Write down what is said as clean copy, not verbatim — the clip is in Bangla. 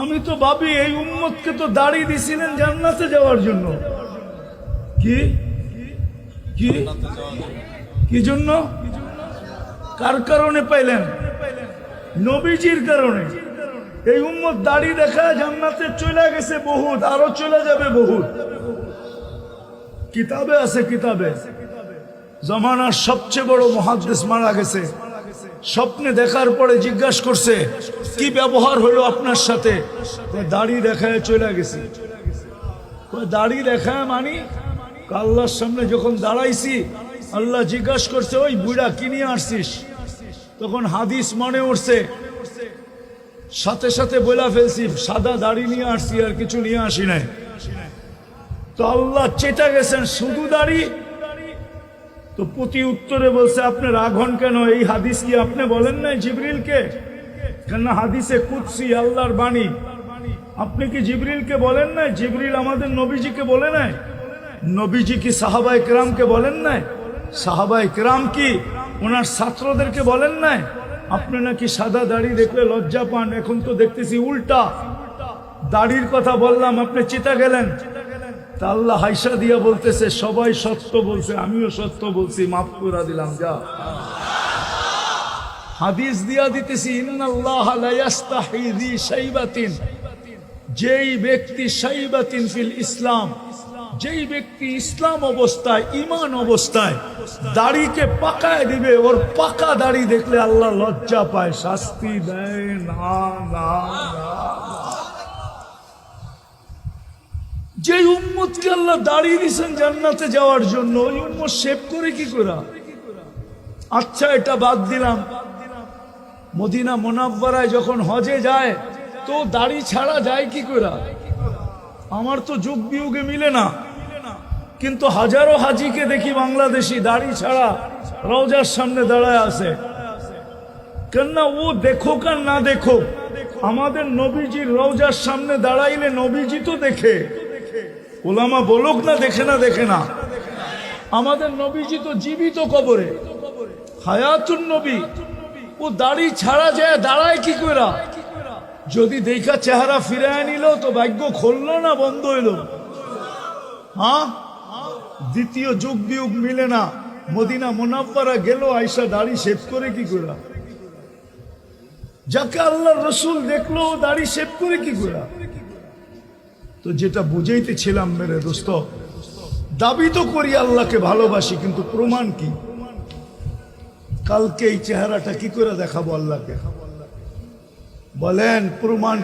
আমি তো ভাবি এই উম্মতকে তো দাড়ি দিছিলেন জান্নাতে যাওয়ার জন্য। কি কি কি জন্য? কার কারণে পাইলেন? নবীজির কারণে। এই উম্মত দাড়ি দেখা জান্নাতে চলে গেছে বহুত, আরো চলে যাবে বহুত। কিতাবে আছে, কিতাবে জমানার সবচেয়ে বড় মুহাদ্দিস মারা গেছে। স্বপ্নে দেখার পরে জিজ্ঞাসা করছে কি ব্যবহার হলো আপনার সাথে? দাড়ি দেখায় চলে গেছি। দাড়ি দেখায় মানি আল্লাহর সামনে যখন দাঁড়াইছি, আল্লাহ জিজ্ঞাসা করছে ওই বুড়া কি নিয়ে আসছিস? তখন হাদিস মনে উঠছে, সাথে সাথে বলে ফেলছি সাদা দাড়ি নিয়ে আসছি, আর কিছু নিয়ে আসি নাই। তো আল্লাহ চেটা গেছেন শুধু দাড়ি। তো প্রতি উত্তরে বলছে আপনি রাগ হন কেন? এই হাদিস কি আপনি বলেন নাই জিবরিলকে? কেন হাদিসে কুদসি আল্লাহর বাণী। আপনি কি জিবরিলকে বলেন নাই? জিবরিল আমাদের নবীজিকে বলে নাই? নবীজি কি সাহাবায়ে কেরামকে বলেন নাই? সাহাবায়ে কেরাম কি ওনার ছাত্রদেরকে বলেন নাই? আপনি নাকি সাদা দাড়ি দেখলে লজ্জা পান, এখন তো দেখতেছি উল্টা। দাড়ির কথা বললাম, আপনি চেতা গেলেন। তা আল্লাহ হাইসা দিয়া বলতেছে সবাই সত্য বলছে, আমিও সত্য বলছি, মাফ করে দিলাম যা। হাদিস দিয়া দিতেছি ইন্নাল্লাহ লা ইস্তাহি যি শাইবাতিন, যেই ব্যক্তি শাইবাতিন ফিল ইসলাম, যেই ব্যক্তি ইসলাম অবস্থায় ঈমান অবস্থায় দাড়িকে পাকায় দিবে, ওর পাকা দাড়ি দেখলে আল্লাহ লজ্জা পায়, শাস্তি দেয় না না না। যে উম্মতকে আল্লাহ দাড়ি দিয়েছেন জান্নাতে যাওয়ার জন্য, ওই উম্মত শেভ করে কি করে? আচ্ছা এটা বাদ দিলাম, মদিনা মুনাওয়ারায় যখন হজে যায় তো দাড়ি ছাড়া যায় কি করে? আমার তো যুগ বিয়োগে মিলে না, কিন্তু হাজারো হাজিকে দেখি বাংলাদেশি দাড়ি ছাড়া রওজার সামনে দাঁড়ায় আছে। কেননা ও দেখো আর না দেখো, আমাদের নবীজির রওজার সামনে দাঁড়াইলে নবীজি তো দেখে। ওলামা বলুক না দেখে না, দেখে না। আমাদের নবীজি তো জীবিত কবরে, হায়াতুন নবী। ও দাড়ি ছাড়া যায় দাঁড়ায় কি করে? যদি দেখা চেহারা ফিরায় নিল তো ভাগ্য খুললো না বন্ধ হইল? হ্যাঁ, দ্বিতীয় যুগ বিয়োগ মিলে না। মদিনা মুনাওয়ারা গেল, আয়েশা দাড়ি শেভ করে কি করে? যাকে আল্লাহর রাসূল দেখলো দাড়ি শেভ করে কি করে? তো যেটা বুঝাইতেছিলাম মেরে দোস্ত, দাবি তো করি আল্লাহকে ভালোবাসি, কিন্তু প্রমাণ কি? কালকে এই চেহারাটা কি করে দেখাবো আল্লাহকে? বলেন প্রমাণ